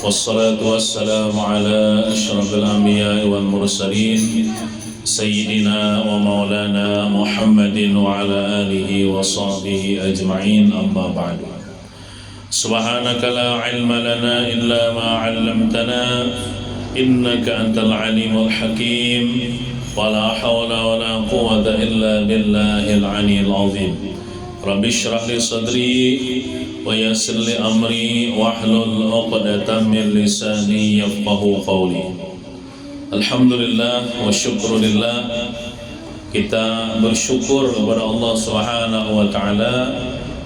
والصلاة والسلام على أشرف الأنبياء والمرسلين سيدنا ومولانا محمد وعلى آله وصحبه أجمعين أما بعد سبحانك لا علم لنا إلا ما علمتنا إنك أنت العليم الحكيم ولا حول ولا قوة إلا بالله العلي العظيم رب اشرح لي صدري ويسر لي أمري واحلل عقدة من لساني يفقهوا قولي. Alhamdulillah wa syukurillah, kita bersyukur kepada Allah Subhanahu wa ta'ala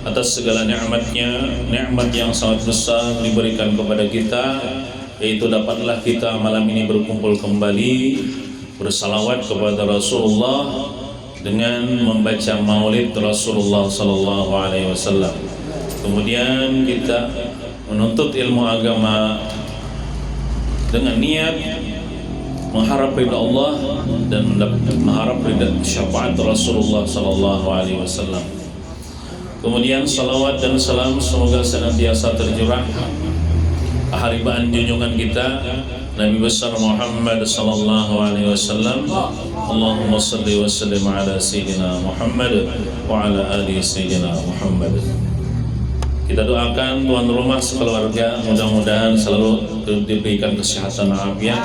atas segala nikmatnya, nikmat yang sangat besar diberikan kepada kita, yaitu dapatlah kita malam ini berkumpul kembali bersalawat kepada Rasulullah dengan membaca maulid Rasulullah sallallahu alaihi wasallam. Kemudian kita menuntut ilmu agama dengan niat mengharap ridha Allah dan mengharap ridha syafaat Rasulullah sallallahu alaihi wasallam. Kemudian salawat dan salam semoga senantiasa tercurah haribaan junjungan kita Nabi besar Muhammad sallallahu alaihi wasallam. Allahumma salli wa sallim ala sayyidina Muhammad wa ala ali sayyidina Muhammad. Kita doakan tuan rumah sekeluarga mudah-mudahan selalu diberikan kesehatan afiat,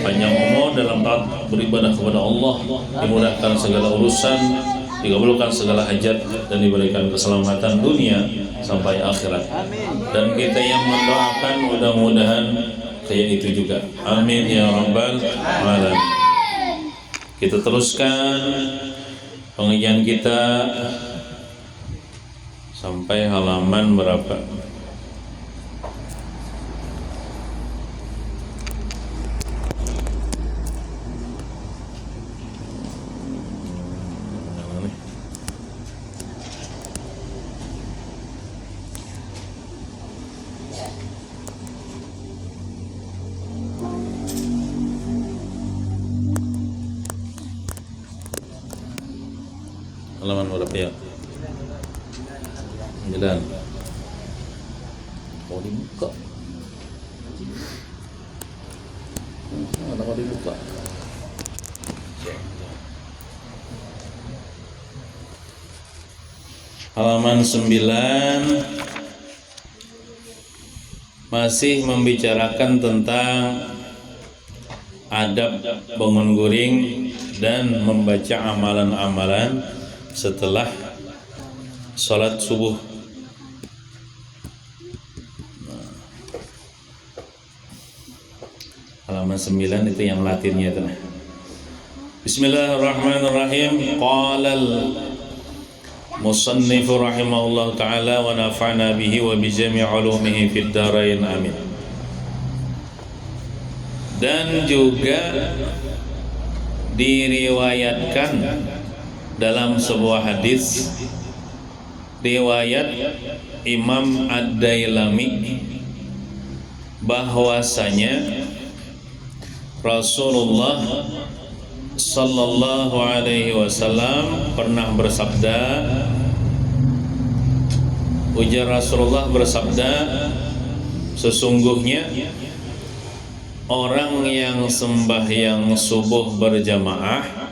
panjang umur dalam taat beribadah kepada Allah, dimudahkan segala urusan, dikabulkan segala hajat dan diberikan keselamatan dunia sampai akhirat. Dan kita yang mendoakan mudah-mudahan kayak itu juga. Amin ya rabbal alamin. Kita teruskan pengajian kita sampai halaman berapa? Halaman berapa ya? 9. Mau dibuka? Ada mau dibuka? Halaman 9 masih membicarakan tentang adab bangun guring dan membaca amalan-amalan setelah sholat subuh. Halaman 9 itu yang latinnya itu. Bismillahirrahmanirrahim. Qala al-musannif rahimahullah ta'ala wa nafa'na bihi wa bi jami' ulumihi fid dharain amin. Dan juga diriwayatkan dalam sebuah hadis riwayat Imam Ad-Dailami bahwasanya Rasulullah sallallahu alaihi wasallam pernah bersabda, ujar Rasulullah bersabda, sesungguhnya orang yang sembahyang subuh berjamaah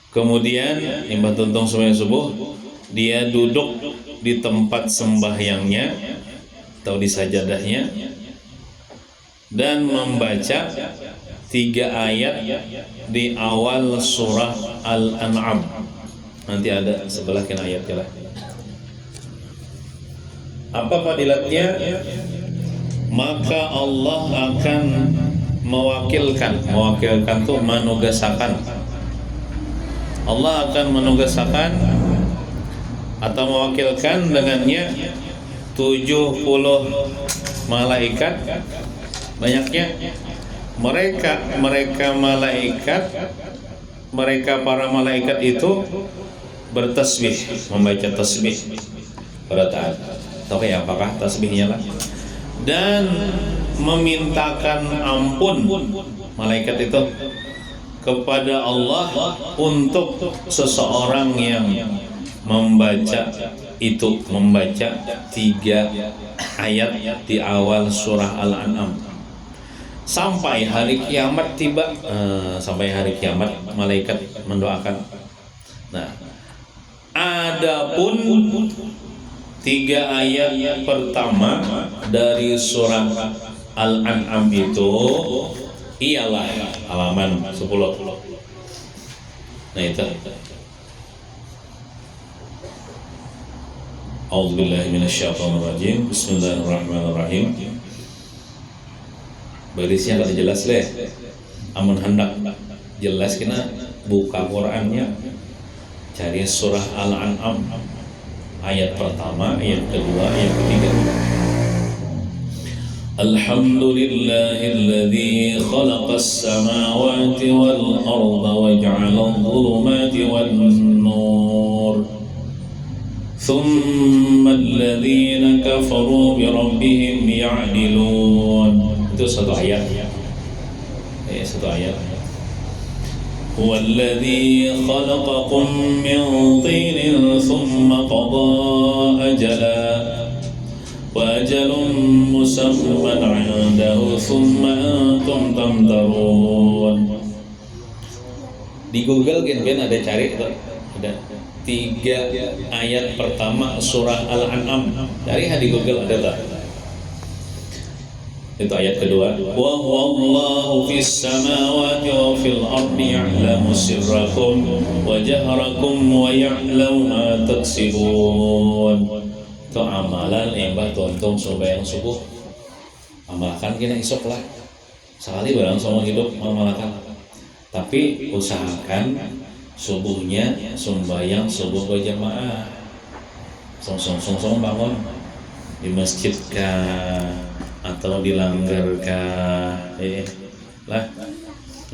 kemudian imam tuntung sembahyang subuh, dia duduk di tempat sembahyangnya atau di sajadahnya dan membaca 3 ayat di awal surah Al-An'am. Nanti ada sebelah kena ayatnya lah. Apa fadilatnya? Maka Allah akan mewakilkan tuh menugasakan. Allah akan menugasakan atau mewakilkan dengannya 70 malaikat, banyaknya mereka para malaikat itu bertasbih, membaca tasbih pada taat. Tahu ya apakah tasbihnya lah? Dan memintakan ampun malaikat itu kepada Allah untuk seseorang yang membaca 3 ayat di awal surah Al-An'am sampai hari kiamat tiba. Sampai hari kiamat malaikat mendoakan. Nah, adapun 3 ayat pertama dari surah Al-An'am itu ialah halaman 10. Nah itu. A'udzubillahi minasyaitonirrajim. Bismillahirrahmanirrahim. Barisnya kada jelas leh. Amun hendak jelas kena buka Qur'annya. Cari surah Al-An'am ayat pertama, ayat kedua, ayat ketiga. Alhamdulillahilladzi khalaqas samawati wal arda wa ja'ala adh-dhulumati wan nur. Thumma alladhina kafaru bi rabbihim ya'dilun. Itu satu ayat. Satu ayat. Huwallazi khalaqakum min tinin thumma qada ajala wa ajalun musamman 'indahu thumma antum tamtarun. Di Google kan ada cari itu, ada 3 ayat pertama surah Al-An'am. Cari di Google ada tak? Itu ayat kedua. Wa huwallahu fis samawati wa fil ardi ya'lamu sirrakum wa jahrakum wa ya'lamu ma taksibun. Itu amalan embah tonton sembahyang subuh. Amalkan kena isok lah. Sekali barang sama hidup amalkan. Tapi usahakan subuhnya sembahyang subuh berjamaah. Song bangun di masjid kah atau dilanggarkah lah.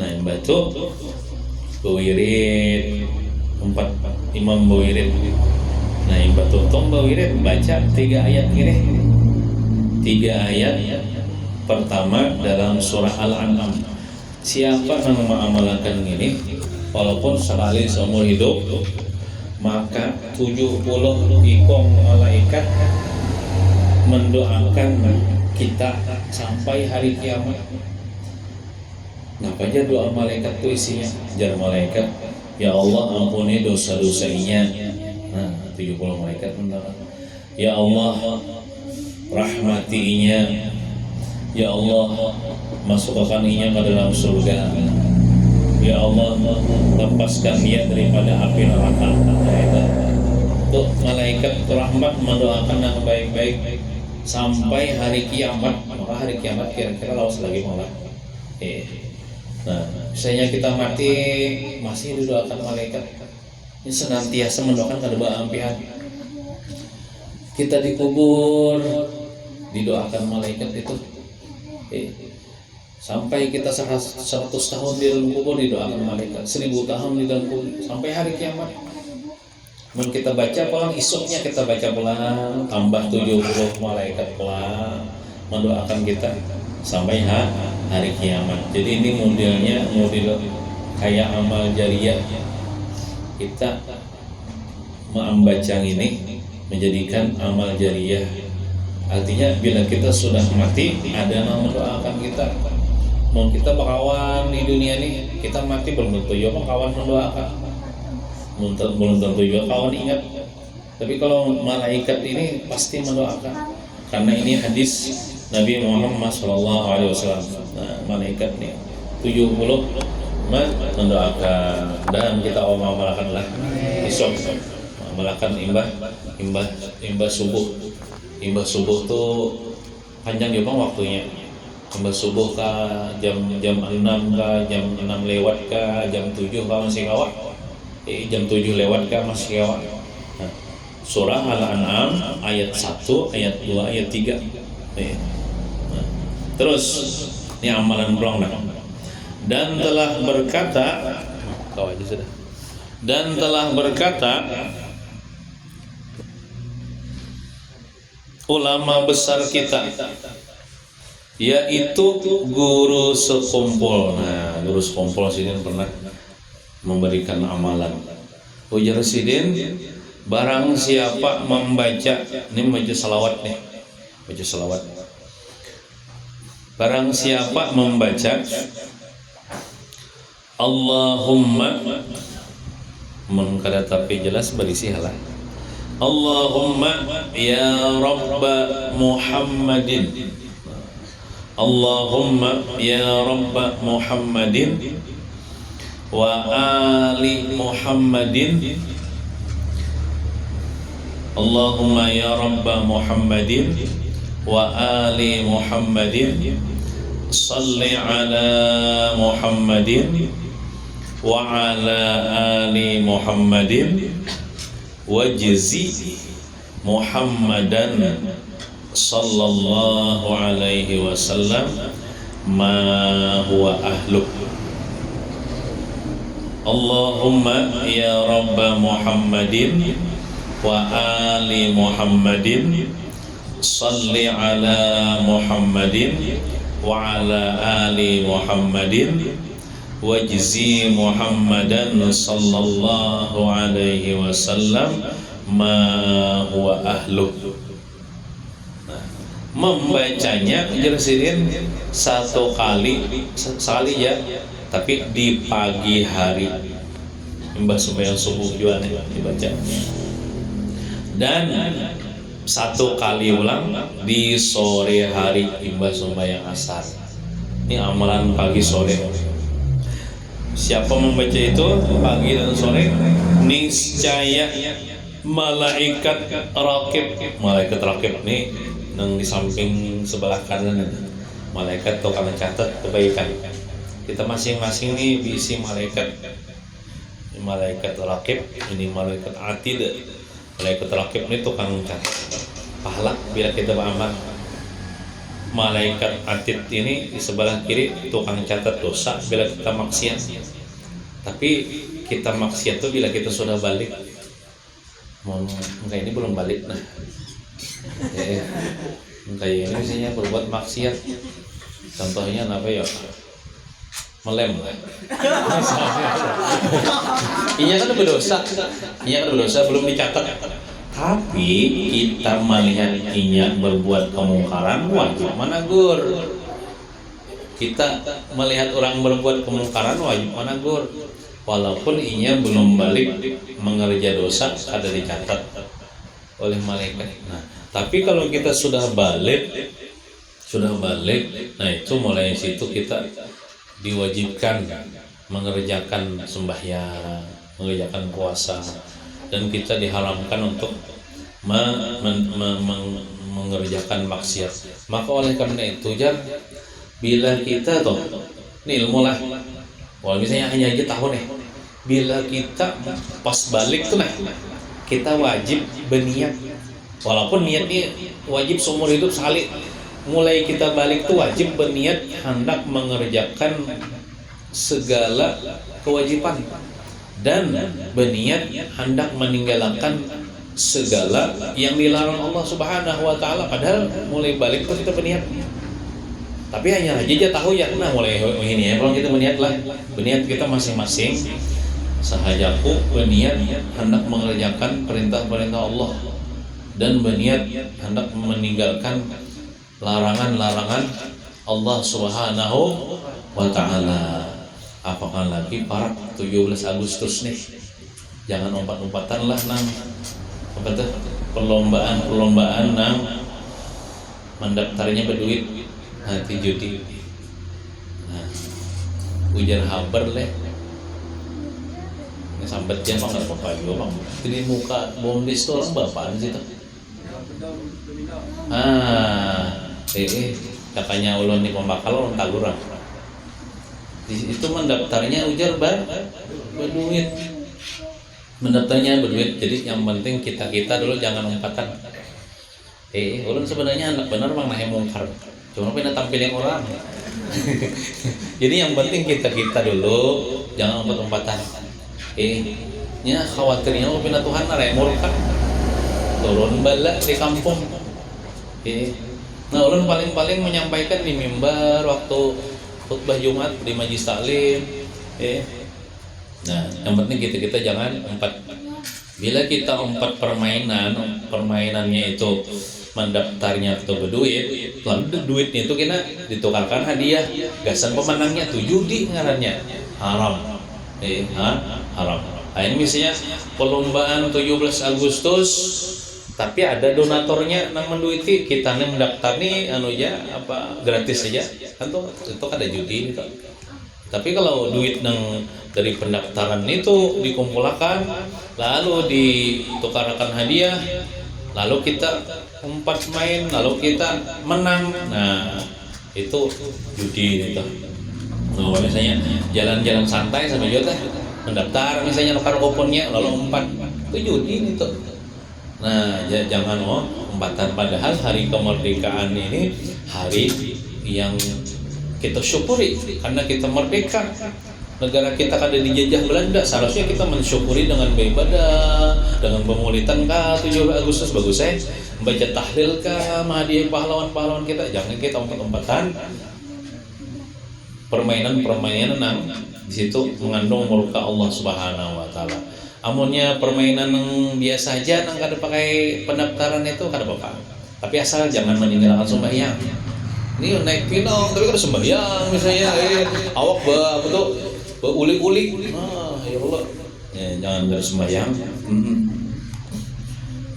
Nah yang batu bawirid 4 imam bawirid. Nah yang batu tong bawirid baca 3 ayat ini, 3 ayat pertama dalam surah Al-An'am. Siapa yang mengamalkan ini walaupun sekali seumur hidup, maka 70 ikong malaikat mendoakan kita sampai hari kiamat. Ngapa aja doa malaikat itu isinya? Jar malaikat, ya Allah ampuni dosa-dosanya. Nah 70 malaikat mendoakan. Ya Allah rahmatinya. Ya Allah masukkan inya ke dalam surga. Ya Allah lepaskan dia daripada api neraka. Nah itu malaikat rahmat mendoakan yang baik-baik sampai hari kiamat. Maka hari kiamat kira-kira lawas lagi malah. Nah, misalnya kita mati masih didoakan malaikat. Ini senantiasa mendoakan kedua ampihan. Kita dikubur didoakan malaikat itu. Sampai kita 100 tahun di dalam kubur didoakan malaikat, 1000 tahun di dalam kubur sampai hari kiamat. Mau kita baca pelan, isuknya kita baca pelan, tambah 70 malaikat pelan mendoakan kita sampai hari kiamat. Jadi ini modelnya model kayak amal jariyah. Kita membaca ini menjadikan amal jariyah. Artinya bila kita sudah mati ada yang mendoakan kita. Mau kita berkawan di dunia ini, kita mati belum tentu juga kawan mendoakan. Belum tentu juga kawan ingat. Tapi kalau malaikat ini pasti mendoakan. Karena ini hadis Nabi Muhammad SAW. Nah, malaikat ini 70 mendoakan dan kita amalkanlah besok. Amalkan imbah subuh. Imbah subuh tuh panjang juga waktunya. Imbah subuh kah jam 6 kah, jam 6 lewat kah, jam 7 kah masih kawat. Jam 7 lewat kah masih kawat. Nah, surah Al-An'am ayat 1, ayat 2, ayat 3. Nah, terus ini amalan pulang dah. Dan telah berkata, kau aja sudah. Dan telah berkata ulama besar kita, yaitu guru sekumpul. Nah, guru sekumpul sidin pernah memberikan amalan. Ujar sidin, barang siapa membaca, ini membaca salawat nih, baca selawat. Barang siapa membaca Allahumma, kada tapi jelas berisi halah. Allahumma ya Rabba Muhammadin, Allahumma ya Rabba Muhammadin wa ali Muhammadin, Allahumma ya Rabba Muhammadin wa ali Muhammadin, salli ala Muhammadin wa ala ali Muhammadin, wajzi Muhammadan sallallahu alaihi wasallam ma huwa ahluk. Allahumma ya Rabba Muhammadin wa ali Muhammadin, salli ala Muhammadin wa ala ali Muhammadin, wajzi Muhammadan sallallahu alaihi wasallam ma huwa ahluk. Membacanya jersirin satu kali sekali ya, tapi di pagi hari mbah sembahyang subuh juga dibaca, dan satu kali ulang di sore hari imbas sembahyang asar. Ini amalan pagi sore. Siapa membaca itu pagi dan sore, niscaya malaikat rakib nih nang di samping sebelah kanan, malaikat tukang catat kebaikan kita masing-masing nih diisi malaikat rakib, ini malaikat atid. Malaikat rakib ini tukang catat pahala bila kita beramal. Malaikat atid ini di sebelah kiri tukang catat dosa bila kita maksiat. Tapi kita maksiat tuh bila kita sudah balik. Enggak, ini belum balik nah. Kayak ini misalnya berbuat maksiat. Contohnya apa ya? Melem. Iya kan berdosa belum dicatat. Tapi kita melihat inya berbuat kemungkaran wajib menegur. Kita melihat orang berbuat kemungkaran wajib menegur. Walaupun inya belum balik mengerja dosa kada dicatat oleh malaikat. Nah, tapi kalau kita sudah balik, nah itu mulai situ kita diwajibkan mengerjakan sembahyang, mengerjakan puasa, dan kita diharamkan untuk mengerjakan maksiat. Maka oleh karena itu bila kita tuh ini ilmu lah, walau misalnya hanya aja tahu nih, bila kita pas balik tuh nah kita wajib berniat, walaupun niatnya wajib seumur hidup sekali. Mulai kita balik tuh wajib berniat hendak mengerjakan segala kewajiban dan berniat hendak meninggalkan segala yang dilarang Allah Subhanahu wa taala. Padahal mulai balik tuh kita berniat. Tapi hanya aja tahu ya, nah mulai ini ya, kalau kita berniat lah, berniat kita masing-masing sahajaku berniat hendak mengerjakan perintah-perintah Allah dan berniat hendak meninggalkan larangan-larangan Allah Subhanahu wa taala. Apakah lagi para 17 Agustus nih, jangan umpat-umpatan lah nang apa tuh perlombaan nang mendaftarnya berduit hati judi. Nah, ujar haber leh ini sambatnya bang nggak apa-apa juga bang. Jadi muka bom dis tuh orang bapaan sih tuh. Kakaknya ulun nih pembakal ulun tagurang. Itu mendaftarnya ujar berduit. Mendaftarnya berduit. Jadi yang penting kita dulu jangan umpatan. Ulun sebenarnya anak benar bang nahe mungkar. Cuma pengen tampilin orang. Jadi yang penting kita dulu jangan umpat-umpatan. Nya khawatirnya mau pindah Tuhan narai murka. Turun bala di kampung. Nah, ulun paling menyampaikan di mimbar waktu khutbah Jumat di Majlis Taklim. Nah, yang penting kita jangan umpat. Bila kita umpat permainannya itu mendaftarnya atau berduit, lalu duitnya itu kena ditukarkan hadiah, gasan pemenangnya tuh judi ngarannya, haram. Haram. Nah, ini misalnya perlombaan 17 Agustus tapi ada donatornya nang menduiti, kita nih mendaftar nih gratis aja kan tuh, itu ada judi gitu. Tapi kalau duit dari pendaftaran itu dikumpulkan lalu ditukarkan hadiah, lalu kita umpat main, lalu kita menang, nah itu judi gitu. Nah, misalnya jalan-jalan santai sama juga mendaftar misalnya nukar kuponnya lalu umpat, itu judi gitu. Nah jangan umpatan, padahal hari kemerdekaan ini hari yang kita syukuri karena kita merdeka. Negara kita kada dijajah Belanda, seharusnya kita mensyukuri dengan beribadah, dengan pemulitan 17 Agustus bagus membaca tahlil menghadiahi pahlawan-pahlawan kita. Jangan kita umpet-umpatan permainan-permainan yang di situ mengandung murka Allah Subhanahu wa taala. Amunnya permainan yang biasa aja nang kada pakai pendaftaran itu kada apa-apa. Tapi asal jangan meninggalkan sembahyang. Ini naik pinang tapi kada sembahyang misalnya, awak uli-uli. Ya Allah. Ya, jangan kada sembahyang.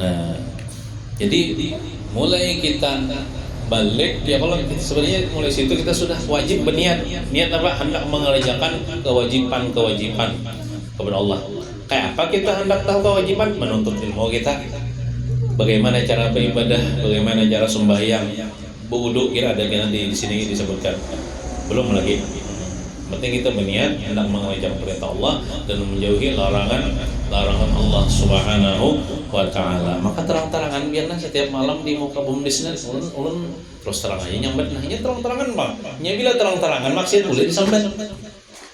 Nah, jadi mulai kita balik ya, kalau sebenarnya mulai situ kita sudah wajib berniat. Niat apa? Hendak mengerjakan kewajiban kepada Allah. Kayak apa kita hendak tahu kewajiban? Menuntut ilmu kita. Bagaimana cara beribadah, bagaimana cara sembahyang, berwudu, kira ada di sini disebutkan. Belum lagi. Penting kita berniat hendak mengerjakan perintah Allah dan menjauhi larangan Allah Subhanahu wa taala. Maka terang-terangan biarlah setiap malam di muka bumi di sini ulun terus terang aja nyambat, nahnya terang-terangan Bang. Nya bila terang-terangan maksiat boleh disambat.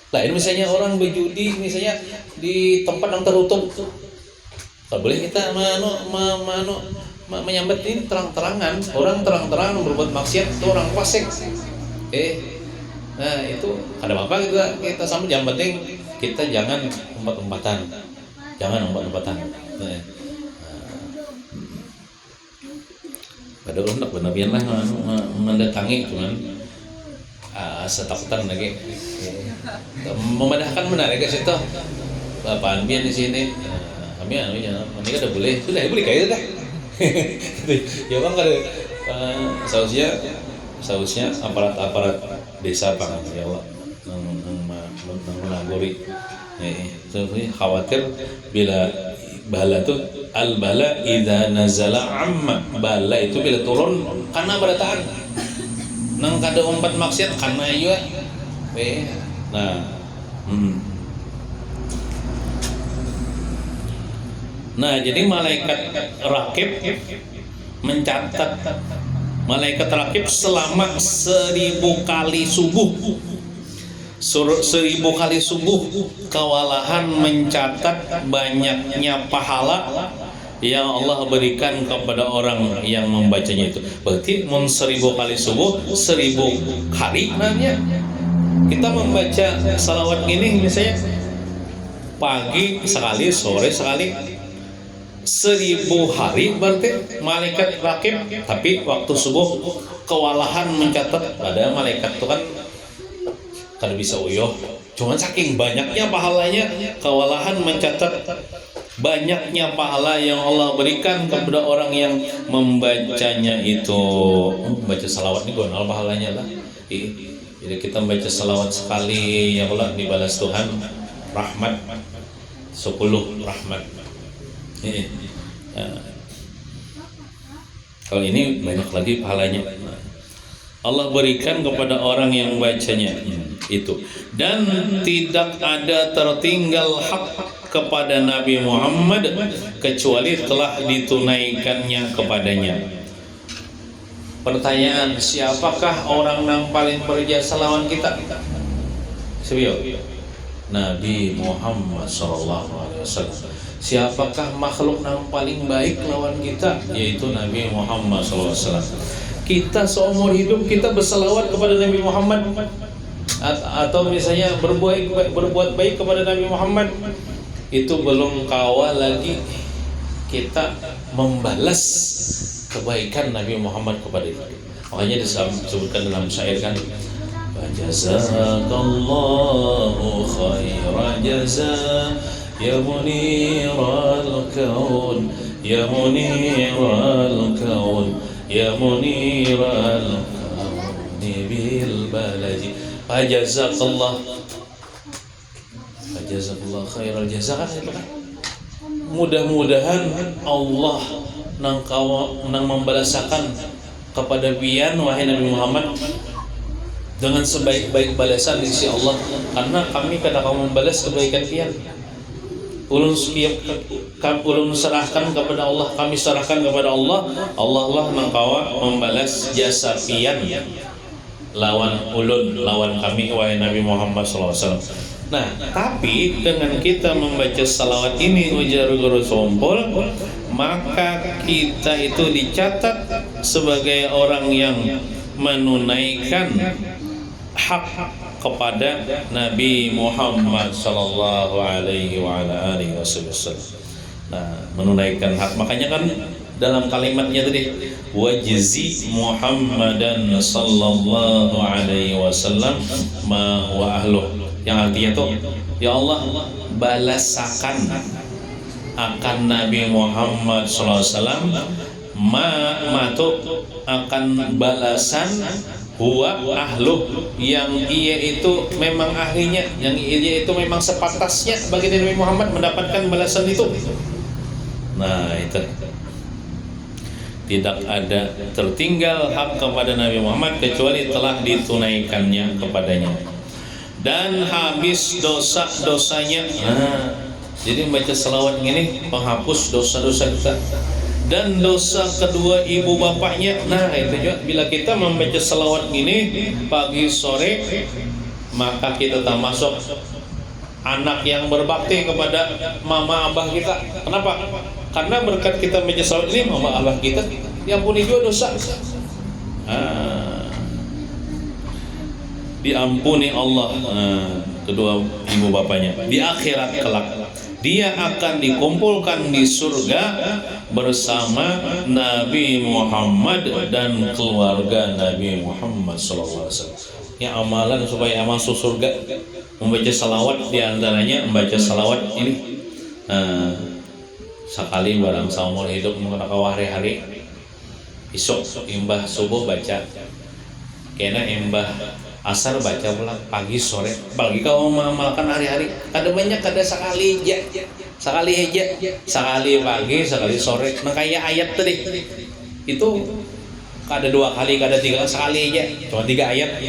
Lain misalnya orang berjudi misalnya di tempat yang tertutup. Tak boleh kita menyambat ini terang-terangan. Orang terang-terangan berbuat maksiat itu orang fasik. Nah itu ada apa kita sama, yang penting kita jangan umpat-umpatan. Padahal hendak benar-benar mendatangi cuman setakutan lagi. Memudahkan benar ya guys itu. Apaan biar di sini? Kami ini kan boleh kayak itu dah. Ya bang kada sausnya aparat desa Pak ya Allah menangguri. Khawatir bila bala tuh al-bala idza nazala amma, bala itu bila turun karena berataan nang kada umpat maksiat karena iya. Nah jadi malaikat rakib mencatat, malaikat rakib selama 1000 kali subuh, 1000 kali subuh kewalahan mencatat banyaknya pahala yang Allah berikan kepada orang yang membacanya itu. Berarti 1000 kali subuh 1000 hari namanya. Kita membaca salawat ini misalnya pagi sekali, sore sekali, 1000 hari berarti malaikat rakib. Tapi waktu subuh kewalahan mencatat, padahal malaikat itu kan kada bisa uyuh, cuman saking banyaknya pahalanya kewalahan mencatat banyaknya pahala yang Allah berikan kepada orang yang membacanya itu. Baca salawat ini gonal pahalanya lah. Jadi kita membaca salawat sekali ya Allah dibalas Tuhan rahmat 10 rahmat. Kalau ini banyak lagi pahalanya Allah berikan kepada orang yang bacanya itu. Dan tidak ada tertinggal hak kepada Nabi Muhammad kecuali telah ditunaikannya kepadanya. Pertanyaan, siapakah orang yang paling berjasa lawan kita? Siapa? Nabi Muhammad SAW. Siapakah makhluk yang paling baik lawan kita? Yaitu Nabi Muhammad SAW. Kita seumur hidup kita berselawat kepada Nabi Muhammad, atau misalnya berbuat baik kepada Nabi Muhammad, itu belum kawal lagi kita membalas kebaikan Nabi Muhammad kepada kita. Makanya disebutkan dalam syair kan, jazakallahu khaira jazaa ya muniral kaun ya muniral kaun ya muniral kaun bil balaji. Jazakallah khairal jazaa kan itu kan. Mudah-mudahan Allah nang membalasakan kepada pian wahai Nabi Muhammad dengan sebaik-baik balasan di sisi Allah, karena kami kada kamu membalas kebaikan pian. Ulun serahkan kepada Allah, kami serahkan kepada Allah. Allah lah nang membalas jasa pian lawan ulun, lawan kami wahai Nabi Muhammad SAW. Nah, tapi dengan kita membaca salawat ini ujar guru sompol, maka kita itu dicatat sebagai orang yang menunaikan hak kepada Nabi Muhammad sallallahu alaihi wasallam. Nah, menunaikan hak, makanya kan dalam kalimatnya tadi wajzi Muhammadan sallallahu alaihi wasallam ma huwa ahluh, yang artinya tuh ya Allah balasakan akan Nabi Muhammad SAW ma tuh akan balasan huwa ahluh, yang ia itu memang ahlinya, yang ia itu memang sepantasnya bagi Nabi Muhammad mendapatkan balasan itu. Nah, itu tidak ada tertinggal hak kepada Nabi Muhammad kecuali telah ditunaikannya kepadanya dan habis dosa-dosanya. Jadi membaca selawat ini penghapus dosa-dosa kita dan dosa kedua ibu bapaknya. Nah, itu juga bila kita membaca selawat ini pagi sore, maka kita termasuk anak yang berbakti kepada mama abah kita. Kenapa? Karena berkat kita membaca selawat ini, mama abah kita diampuni juga dosa. Diampuni Allah kedua ibu bapaknya. Di akhirat kelak dia akan dikumpulkan di surga bersama Nabi Muhammad dan keluarga Nabi Muhammad SAW. Ya, amalan supaya masuk surga membaca salawat, diantaranya membaca salawat ini sekali barang saumur hidup mengenai hari-hari. Isuk imbah subuh baca, kena imbah asar baca pulang, pagi sore. Apalagi kalau mengamalkan hari-hari, kada banyak, kada sekali aja, sekali pagi, sekali sore. Nah, kayak ayat tadi itu kada dua kali, kada tiga, sekali aja, cuma 3 ayat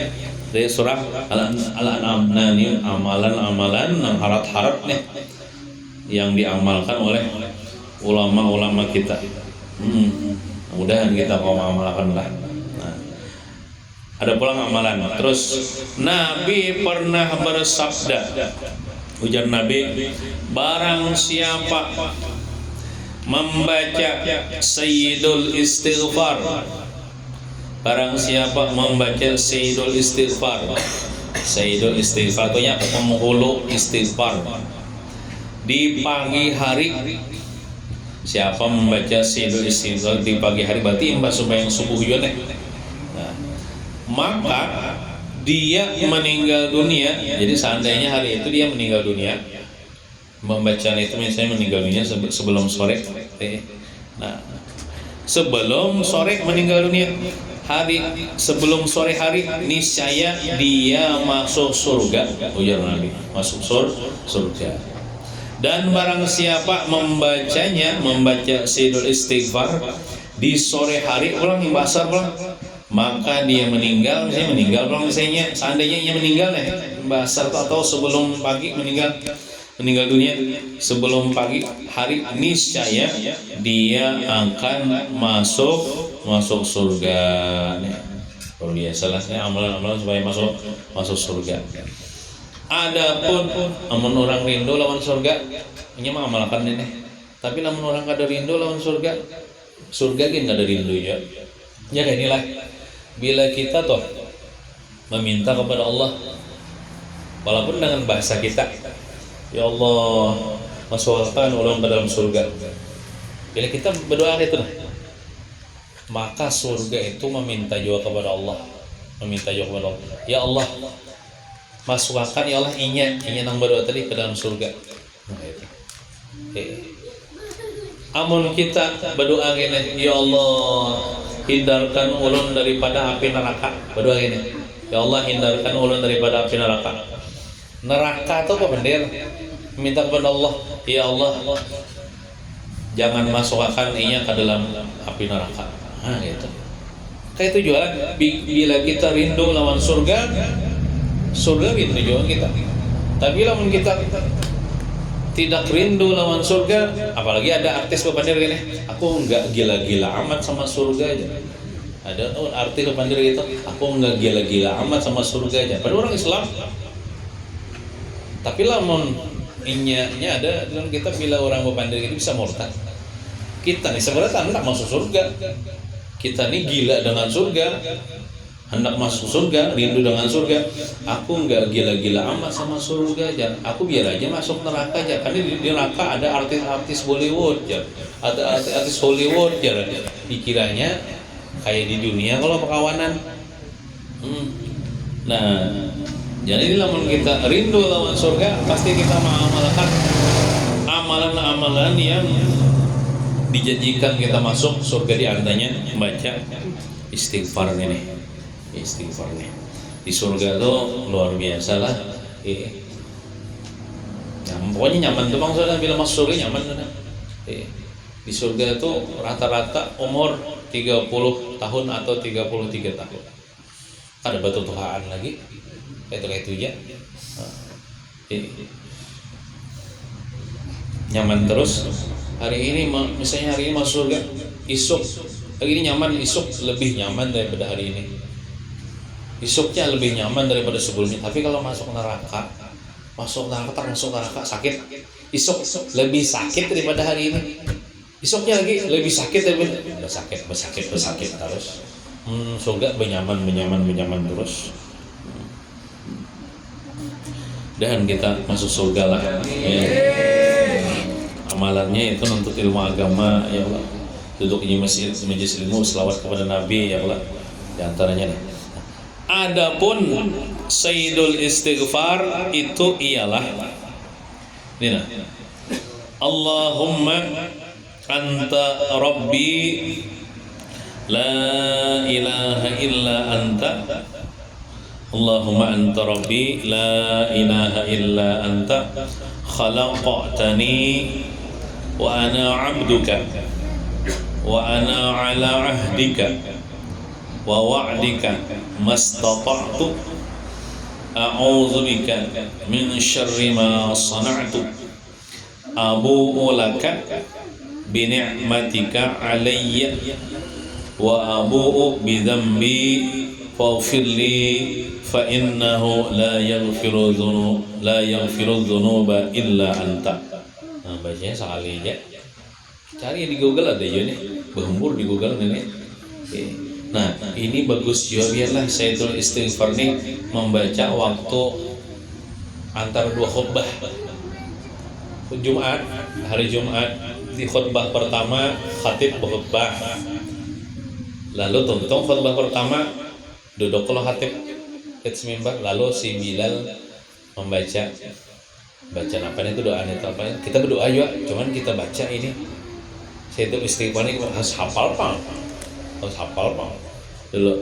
dari surah Al-An'am. Nah, ini amalan-amalan yang harat-harat nih yang diamalkan oleh ulama-ulama kita. Mudah-mudahan kita mau mengamalkan lah. Ada pula amalan. Terus Nabi pernah bersabda, ujar Nabi, barang siapa membaca Sayyidul Istighfar, barang siapa membaca Sayyidul Istighfar, Sayyidul Istighfar itu ya penghulu istighfar di pagi hari. Siapa membaca Sayyidul Istighfar di pagi hari, berarti mbak sembahyang subuh juga nih. Maka dia meninggal dunia. Jadi seandainya hari itu dia meninggal dunia, membacaan itu misalnya meninggal dunia sebelum sore. Nah, sebelum sore meninggal dunia, hari sebelum sore hari, niscaya dia masuk surga. Ujar Nabi, masuk surga. Dan barang siapa membacanya, membaca Sayyidul Istighfar di sore hari pulang, asar pulang, maka dia meninggal pulang, misalnya seandainya ia meninggal asar atau sebelum pagi meninggal dunia sebelum pagi hari, niscaya dia akan masuk surga. Luar biasa lah amalan-amalan supaya masuk surga. Adapun amun orang rindu lawan surga, ini mah amalkan ini. Tapi lamun orang kada rindu lawan surga kan kada rindu ya. Ya kayak inilah. Bila kita toh meminta kepada Allah, walaupun dengan bahasa kita, ya Allah, masukkan ulun ke dalam surga. Bila kita berdoa itu lah, maka surga itu meminta juga kepada Allah, ya Allah masukkan ya Allah inya nang berdoa tadi ke dalam surga. Nah, itu. Amun kita berdoa gini, ya Allah hindarkan ulun daripada api neraka, berdoa gini, ya Allah hindarkan ulun daripada api neraka. Neraka itu apa bener? Minta kepada Allah, ya Allah jangan masukkan inya ke dalam api neraka. Nah gitu. Kayak itu juga bila kita rindu lawan surga gitu juga kita. Tapi lawan kita tidak rindu lawan surga, apalagi ada artis pepandir gini, aku nggak gila-gila amat sama surga aja. Ada artis pepandir gitu, aku nggak gila-gila amat sama surga aja. Padahal orang Islam. Tapi lamun inya ada dalam kita, bila orang pepandir itu bisa murtad. Kita nih sebenarnya hendak masuk surga. Kita nih gila dengan surga, hendak masuk surga, rindu dengan surga. Aku nggak gila-gila amat sama surga aja. Aku biar aja masuk neraka aja. Karena di neraka ada artis-artis Bollywood ya. Ada artis Hollywood ya. Dikiranya kayak di dunia kalau perkawanan. Nah, jadi lamun kita rindu lawan surga, pasti kita mengamalkan amalan-amalan yang dijanjikan kita masuk surga, di antaranya membaca istighfar ini. Istighfar nih di surga tuh luar biasa lah. Pokoknya nyaman tuh bang, soalnya bila masuk surga nyaman kan. Di surga tuh rata-rata umur 30 tahun atau 33 tahun. Ada batu tuhaan lagi kayak itu ya. Nyaman terus. Hari ini misalnya hari ini masuk surga, isuk hari ini nyaman, isuk lebih nyaman daripada hari ini. Isuknya lebih nyaman daripada sebelumnya. Tapi kalau masuk neraka sakit. Isuk lebih sakit daripada hari ini. Isuknya lagi lebih sakit daripada bersakit terus. Surga benyaman terus. Dan kita masuk surga lah. Amalannya itu untuk ilmu agama ya Allah. Duduk di majelis ilmu, selawat kepada Nabi ya Allah. Di antaranya nih. Adapun sayyidul istighfar itu ialah ini nah. Allahumma anta rabbi la ilaha illa anta. Allahumma anta rabbi la ilaha illa anta khalaqtani wa ana 'abduka wa ana 'ala 'ahdika wa wa'dika mastata'tu a'udzu bika min syarri ma sana'tu abu'u laka bi ni'matika 'alayya wa abu'u bi dhanbi faghfir li fa innahu la yaghfiru dzunuba illa anta. Nah, bacanya sekali aja. Cari di Google ada ya nih. Berhembur di Google ini. Nah, ini bagus juga, biarlah Sayyidul Istighfar nih membaca waktu antara dua khutbah. Jumat, hari Jumat di khutbah pertama khatib berkhutbah. Lalu tonton khutbah pertama duduk kalau khatib mimbar, lalu si Bilal membaca apa itu doa itu apa? Kita berdoa juga, cuman kita baca ini. Sayyidul Istighfar ini harus hafal Pak. Dulu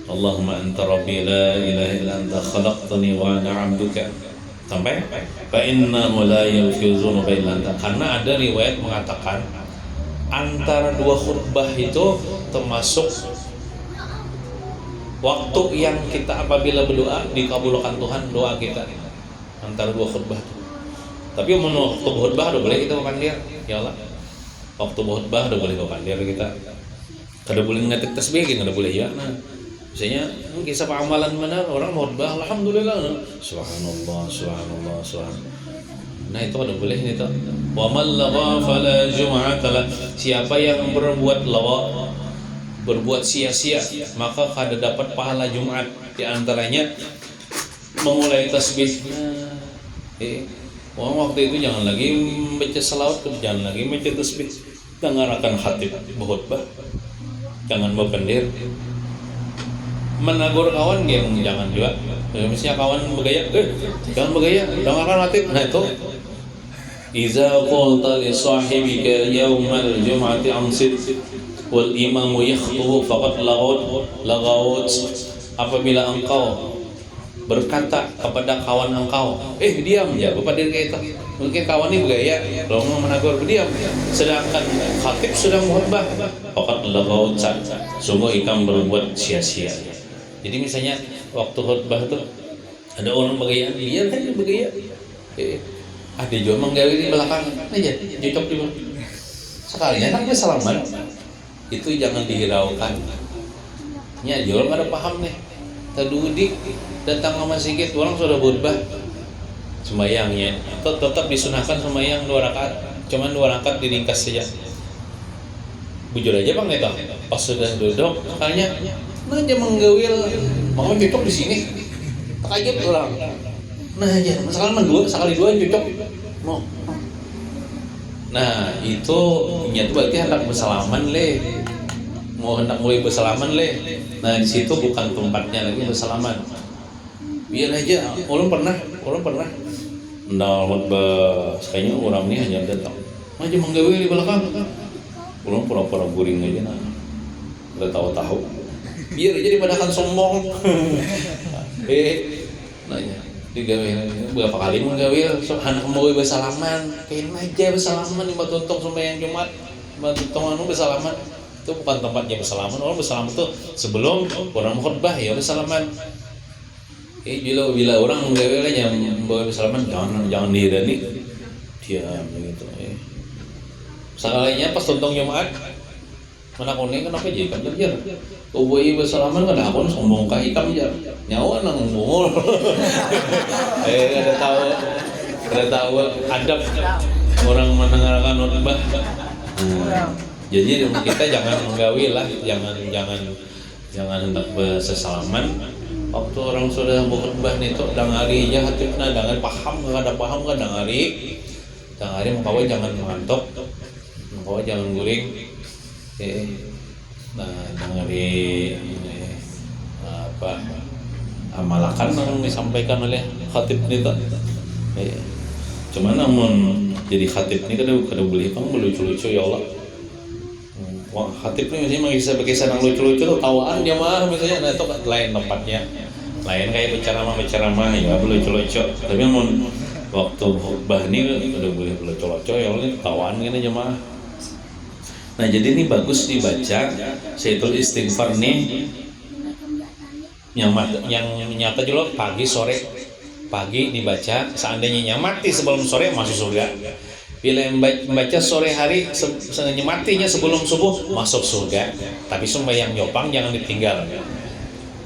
Allahumma anta rabbi la ilaha illa anta khalaqtani wa ana 'abduka sampai fa innahu la yaghfiru dzunuba illa anta. Karena ada riwayat mengatakan antara dua khutbah itu termasuk waktu yang kita apabila berdoa dikabulkan Tuhan doa kita antara dua khutbah. Tapi waktu khutbah udah boleh kita berpandir, ya Allah. Waktu khutbah udah boleh berpandir kita. Kada boleh ngetik tasbih, kada boleh ya. Nah, misalnya kisah amalan benar orang khutbah, alhamdulillah, subhanallah. Nah itu kada boleh itu. Wa man lagha fala jum'ata lah. Siapa yang berbuat sia-sia maka kada dapat pahala Jumat. Di antaranya memulai tasbih. Waktu itu jangan lagi baca selawat, jangan lagi baca tasbih, dengarkan khatib berkhutbah. jangan berpendir. Menagur kawan dia jangan juga. Misalnya kawan bergaya, jangan bergaya, dengarkan Hatib. Nah itu Iza qulta li sahibika yawmal jum'ati ansit wal imamu yakhtubu faqad lagawut. Apabila engkau berkata kepada kawan engkau, diam ya, berpadir kayak itu. Mungkin kawan ini bergaya, kalau mau menegur berdiam. Sedangkan khatib sedang khutbah, faqad lagawut, sungguh ikam berbuat sia-sia. Jadi misalnya waktu khutbah itu ada orang bergaya, biar aja bergaya. Ada juga menggawe di belakang aja, cocok juga. Sekalian kan salaman, itu jangan dihiraukan. Ya, jual nggak ada paham nih. Tadudi datang ke masjid, orang sudah khutbah, sembayangnya tetap disunahkan sembayang 2 rakaat, cuman 2 rakaat diringkas saja. Bujur aja bang itu, pas sudah duduk, makanya aja menggawil, mau cocok di sini, kaget orang. Nah aja, sekali dua cocok. Mau. Nah itu niat berarti hendak bersalaman le, mau hendak mulai bersalaman le. Nah di situ bukan tempatnya lagi bersalaman. Biar aja, orang pernah. Nah kayaknya orang ini hanya datang, aja menggawil di belakang. Orang pura-pura guring aja, nah, udah tahu-tahu. Biar aja dipadakan sombong. Nanya. Digawil berapa kali menggawil anak mau bersalaman kain aja bersalaman lima tuntung sembahyang Jumat lima tuntung anu bersalaman itu bukan tempatnya bersalaman. Orang bersalaman tuh sebelum orang khutbah ya bersalaman. Bila orang menggawil aja membawa bersalaman jangan dihirani diam begitu. Sekalinya pas tuntung Jumat mana kuning kenapa jadi kan kerja uboi bersalaman kan aku sombong kah ikam jar nyawa nang bungul. Ada tahu adab orang mendengarkan khutbah. Jadi kita jangan menggawil lah, jangan hendak bersalaman waktu orang sudah berkhutbah itu dangari aja hatibna dengan paham kan dangari mengkawa jangan mengantuk, mengkawa jangan guring. Nah, dari amalakan yang disampaikan oleh khatib itu. Cuman namun jadi khatib ini kada boleh pang lucu-lucu ya Allah. Wah, khatib ini misalnya bisa yang lucu-lucu tuh tawaan jamaah misalnya, nah itu lain tempatnya. Lain kayak berceramah ya lucu-lucu. Tapi namun waktu khutbah ini kada boleh lucu-lucu ya Allah, tawaan gini jamaah. Nah jadi ini bagus dibaca Syaitul Istighfar nih yang nyata juga pagi dibaca, seandainya mati sebelum sore masuk surga. Bila membaca sore hari matinya sebelum subuh masuk surga. Tapi sembahyang nyopang jangan ditinggal.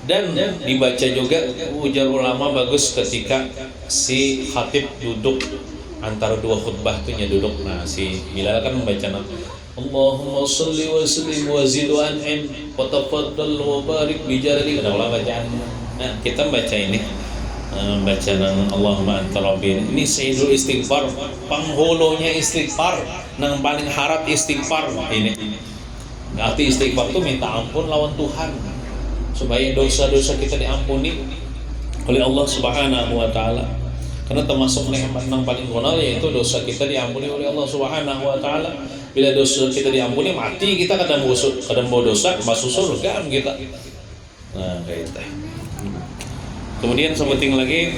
Dan dibaca juga ujar ulama bagus ketika si khatib duduk antara 2 khutbah tuh duduk. Nah si Bilal kan membaca Allahumma salli wa sallim wa zid wa an'im wa tafaddal wa barik bi jalali. Ada ulah bacaan. Nah, kita baca ini. Baca nang Allahumma anta rabbi. Ini sayyidul istighfar, penghulunya istighfar, nang paling harap istighfar ini. Arti istighfar itu minta ampun lawan Tuhan supaya dosa-dosa kita diampuni oleh Allah Subhanahu wa taala. Karena termasuk nikmat yang paling kunal yaitu dosa kita diampuni oleh Allah Subhanahu wa taala. Bila dosa kita diampuni mati kita kadang mau dosa masuk surga kita. Nah kayak itu. Kemudian sebutin lagi,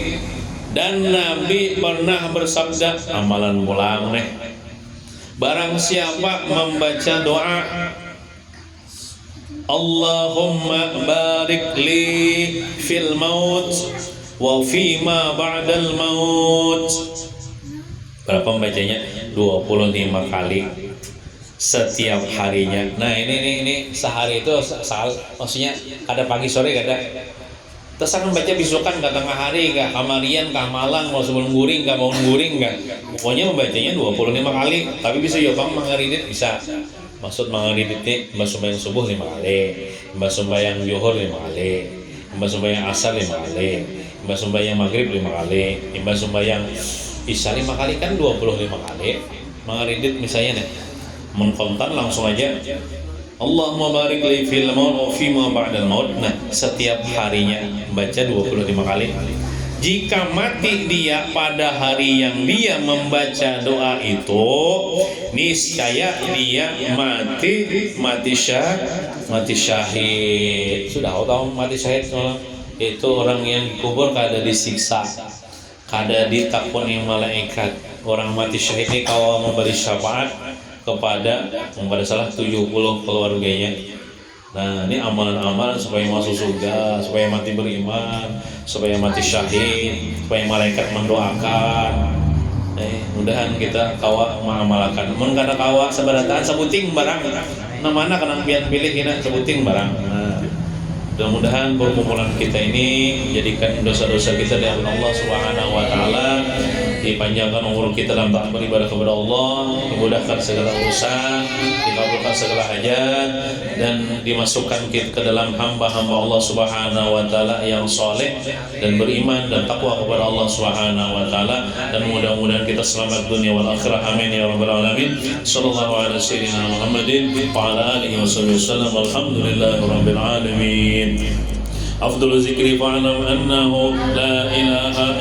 dan Nabi pernah bersabda, amalan pulang nih. Barang siapa membaca doa Allahumma barik li fil maut wa fima ba'dal maut. Berapa membacanya? 25 kali setiap harinya. Nah ini sehari itu maksudnya ada pagi sore ada. Terus akan baca bisukan ke tengah hari, ke kamarian, ke malang, mau sebelum guring, ke mau guring, pokoknya membacanya 25 kali. Tapi bisa ya bang mengeridit bisa. Maksud mengeridit nih, mbak sembahyang subuh 5 kali, mbak sembahyang zuhur 5 kali, mbak sembahyang asar 5 kali, mbak sembahyang maghrib 5 kali, mbak sembahyang isya 5 kali kan 25 kali. Mengeridit misalnya nih, mengkontan langsung aja Allahumma barik li fil maut wa fima ba'dal maut. Nah, setiap harinya baca 25 kali. Jika mati dia pada hari yang dia membaca doa itu, niscaya dia mati syahid. Sudah tahu mati syahid itu orang yang dikubur kada disiksa, kada ditakoni malaikat. Orang mati syahid ini kalau memberi syafaat kepada salah 70 keluarganya. Nah, ini amalan-amalan supaya masuk surga, supaya mati beriman, supaya mati syahid, supaya malaikat mendoakan. Mudahan kita kawa mengamalkan. Mun kana kawa sabarataan sabuting barang. Namana kana pian pilih kina sabuting barang. Nah, mudah-mudahan perkumpulan kita ini menjadikan dosa-dosa kita dari Allah Subhanahu wa taala, dipanjangkan umur kita dalam taat beribadah kepada Allah, dimudahkan segala urusan, dikabulkan segala hajat, dan dimasukkan kita ke dalam hamba-hamba Allah Subhanahu wa taala yang saleh dan beriman dan takwa kepada Allah Subhanahu wa taala, dan mudah-mudahan kita selamat dunia wal akhirah. Amin ya rabbal alamin. Sallallahu alaihi wasallam Muhammadin wa ala alihi wasallam. Alhamdulillahirabbil alamin. Afdhalu dzikri fa'lam annahu la ilaha